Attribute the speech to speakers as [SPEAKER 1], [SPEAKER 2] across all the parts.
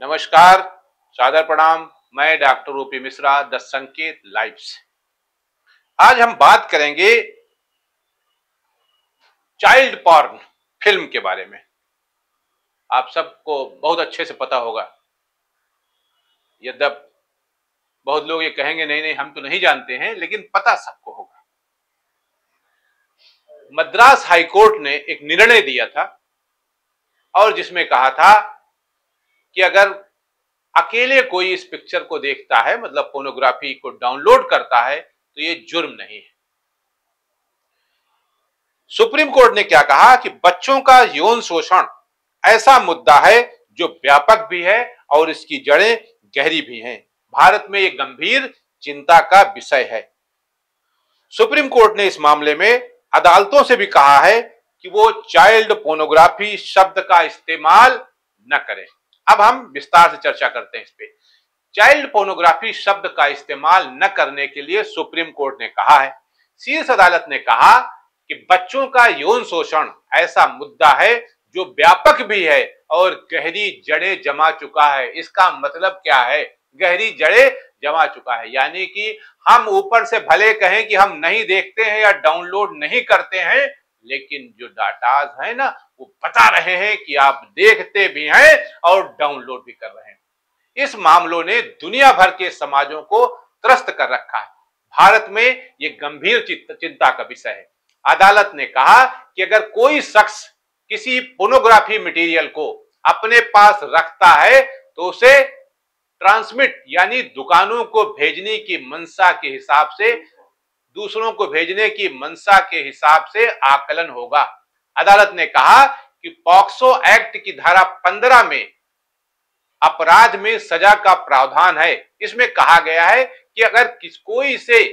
[SPEAKER 1] नमस्कार, सादर प्रणाम। मैं डॉक्टर ओपी मिश्रा, द संकेत लाइव से। आज हम बात करेंगे चाइल्ड पॉर्न फिल्म के बारे में। आप सबको बहुत अच्छे से पता होगा, यद्यप बहुत लोग ये कहेंगे नहीं नहीं हम तो नहीं जानते हैं, लेकिन पता सबको होगा। मद्रास हाईकोर्ट ने एक निर्णय दिया था और जिसमें कहा था कि अगर अकेले कोई इस पिक्चर को देखता है, मतलब पोर्नोग्राफी को डाउनलोड करता है, तो ये जुर्म नहीं है। सुप्रीम कोर्ट ने क्या कहा कि बच्चों का यौन शोषण ऐसा मुद्दा है जो व्यापक भी है और इसकी जड़ें गहरी भी हैं। भारत में ये गंभीर चिंता का विषय है। सुप्रीम कोर्ट ने इस मामले में अदालतों से भी कहा है कि वो चाइल्ड पोर्नोग्राफी शब्द का इस्तेमाल न करें। अब हम विस्तार से चर्चा करते हैं इस पे। चाइल्ड पोर्नोग्राफी शब्द का इस्तेमाल न करने के लिए सुप्रीम कोर्ट ने कहा है। शीर्ष अदालत ने कहा कि बच्चों का यौन शोषण ऐसा मुद्दा है जो व्यापक भी है और गहरी जड़ें जमा चुका है। इसका मतलब क्या है? गहरी जड़ें जमा चुका है, यानी कि हम ऊपर से भले कहें कि हम नहीं देखते हैं या डाउनलोड नहीं करते हैं, लेकिन जो डाटाज है ना, वो बता रहे हैं कि आप देखते भी हैं और डाउनलोड भी कर रहे हैं। इस मामलों ने दुनिया भर के समाजों को त्रस्त कर रखा है। भारत में ये गंभीर चिंता का विषय है। अदालत ने कहा कि अगर कोई शख्स किसी पोर्नोग्राफी मटेरियल को अपने पास रखता है तो उसे ट्रांसमिट यानी दुकानों को भेजने की मंशा के हिसाब से, दूसरों को भेजने की मंशा के हिसाब से आकलन होगा। अदालत ने कहा कि पॉक्सो एक्ट की धारा 15 में अपराध में सजा का प्रावधान है। इसमें कहा गया है कि अगर कोई इसे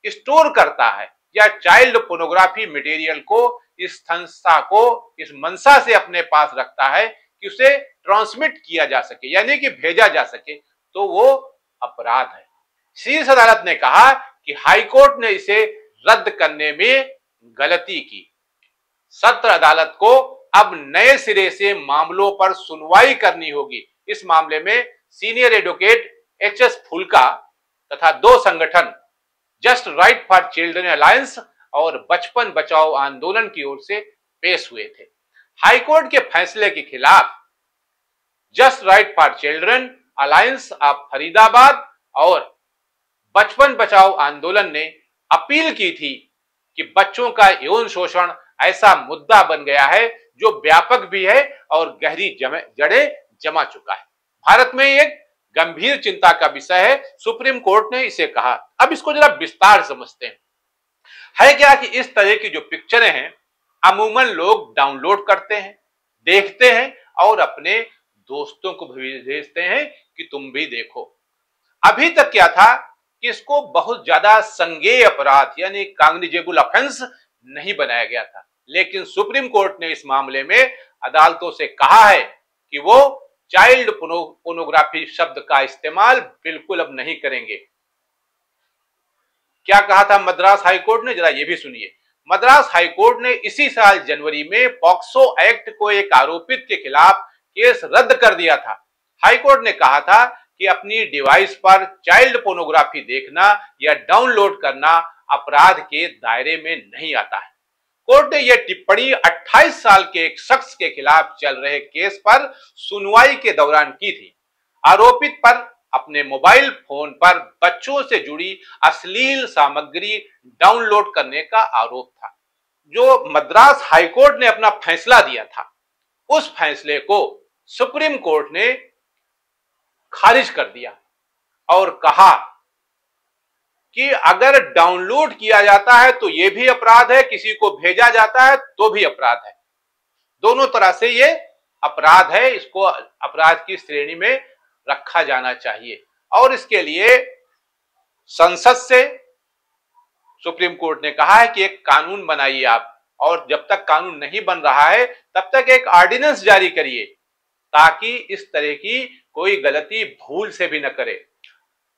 [SPEAKER 1] स्टोर करता है या चाइल्ड पोर्नोग्राफी मटेरियल को इस संस्था को इस मंशा से अपने पास रखता है कि उसे ट्रांसमिट किया जा सके, यानी कि भेजा जा सके, तो वो अपराध है। शीर्ष अदालत ने कहा कि हाईकोर्ट ने इसे रद्द करने में गलती की। सत्र अदालत को अब नए सिरे से मामलों पर सुनवाई करनी होगी। इस मामले में सीनियर एडवोकेट एच.एस. फुल्का तथा दो संगठन just right for children alliance और बचपन बचाओ आंदोलन की ओर से पेश हुए थे। हाईकोर्ट के फैसले के खिलाफ just right for children alliance of Faridabad और बचपन बचाओ आंदोलन ने अपील की थी कि बच्चों का यौन शोषण ऐसा मुद्दा बन गया है जो व्यापक भी है और गहरी जड़ें जमा चुका है। भारत में एक गंभीर चिंता का विषय है। सुप्रीम कोर्ट ने इसे कहा। अब इसको जरा विस्तार समझते हैं। है क्या कि इस तरह की जो पिक्चरें हैं अमूमन लोग डाउनलोड करते हैं, देखते हैं और अपने दोस्तों को भी भेजते हैं कि तुम भी देखो। अभी तक क्या था कि इसको बहुत ज्यादा संज्ञेय अपराध यानी कॉग्निजेबल ऑफेंस नहीं बनाया गया था, लेकिन सुप्रीम कोर्ट ने इस मामले में अदालतों से कहा है कि वो चाइल्ड पोर्नोग्राफी शब्द का इस्तेमाल बिल्कुल अब नहीं करेंगे। क्या कहा था मद्रास हाईकोर्ट ने, जरा ये भी सुनिए। मद्रास हाईकोर्ट ने इसी साल जनवरी में पॉक्सो एक्ट को एक आरोपित के खिलाफ केस रद्द कर दिया था। हाईकोर्ट ने कहा था कि अपनी डिवाइस पर चाइल्ड पोर्नोग्राफी देखना या डाउनलोड करना अपराध के दायरे में नहीं आता है। कोर्ट ने यह टिप्पणी 28 साल के एक शख्स के खिलाफ चल रहे केस पर सुनवाई के दौरान की थी। आरोपित पर अपने मोबाइल फोन पर बच्चों से जुड़ी अश्लील सामग्री डाउनलोड करने का आरोप था। जो मद्रास हाईकोर्ट ने अपना फैसला दिया था, उस फैसले को सुप्रीम कोर्ट ने खारिज कर दिया और कहा कि अगर डाउनलोड किया जाता है तो यह भी अपराध है, किसी को भेजा जाता है तो भी अपराध है। दोनों तरह से ये अपराध है, इसको अपराध की श्रेणी में रखा जाना चाहिए। और इसके लिए संसद से सुप्रीम कोर्ट ने कहा है कि एक कानून बनाइए आप, और जब तक कानून नहीं बन रहा है तब तक एक ऑर्डिनेंस जारी करिए ताकि इस तरह की कोई गलती भूल से भी न करे।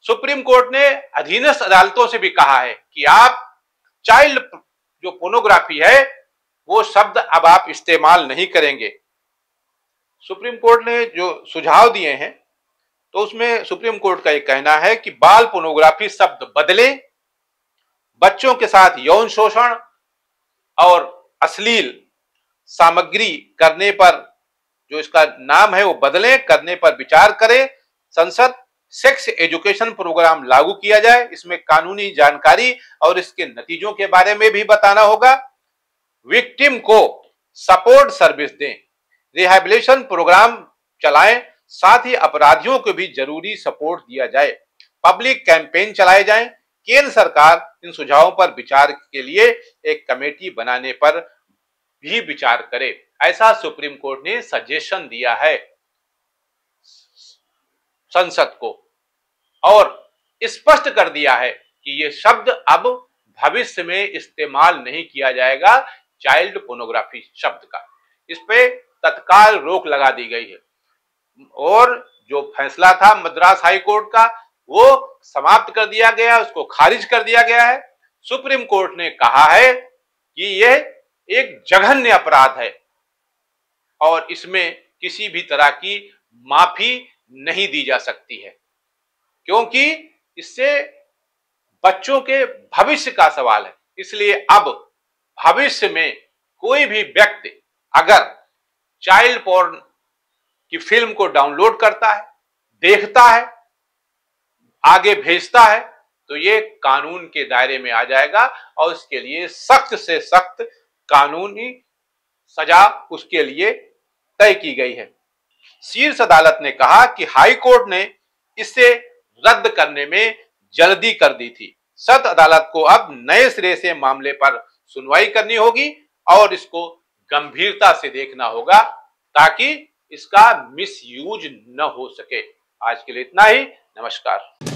[SPEAKER 1] सुप्रीम कोर्ट ने अधीनस्थ अदालतों से भी कहा है कि आप चाइल्ड जो पोर्नोग्राफी है वो शब्द अब आप इस्तेमाल नहीं करेंगे। सुप्रीम कोर्ट ने जो सुझाव दिए हैं तो उसमें सुप्रीम कोर्ट का एक कहना है कि बाल पोर्नोग्राफी शब्द बदले, बच्चों के साथ यौन शोषण और अश्लील सामग्री करने पर जो इसका नाम है वो बदले, करने पर विचार करे। संसद सेक्स एजुकेशन प्रोग्राम लागू किया जाए, इसमें कानूनी जानकारी और इसके नतीजों के बारे में भी बताना होगा। विक्टिम को सपोर्ट सर्विस दें, रिहैबिलिटेशन प्रोग्राम चलाएं, साथ ही अपराधियों को भी जरूरी सपोर्ट दिया जाए। पब्लिक कैंपेन चलाए जाएं। केंद्र सरकार इन सुझावों पर विचार के लिए एक कमेटी बनाने पर भी विचार करे, ऐसा सुप्रीम कोर्ट ने सजेशन दिया है संसद को, और स्पष्ट कर दिया है कि ये शब्द अब भविष्य में इस्तेमाल नहीं किया जाएगा, चाइल्ड पोर्नोग्राफी शब्द का। इस पे तत्काल रोक लगा दी गई है और जो फैसला था मद्रास हाई कोर्ट का वो समाप्त कर दिया गया, उसको खारिज कर दिया गया है। सुप्रीम कोर्ट ने कहा है कि यह एक जघन्य अपराध है और इसमें किसी भी तरह की माफी नहीं दी जा सकती है, क्योंकि इससे बच्चों के भविष्य का सवाल है। इसलिए अब भविष्य में कोई भी व्यक्ति अगर चाइल्ड पोर्न की फिल्म को डाउनलोड करता है, देखता है, आगे भेजता है, तो ये कानून के दायरे में आ जाएगा और इसके लिए सख्त से सख्त कानूनी सजा उसके लिए तय की गई है। शीर्ष अदालत ने कहा कि हाई कोर्ट ने इसे रद्द करने में जल्दी कर दी थी। सख्त अदालत को अब नए सिरे से मामले पर सुनवाई करनी होगी और इसको गंभीरता से देखना होगा ताकि इसका मिसयूज न हो सके। आज के लिए इतना ही। नमस्कार।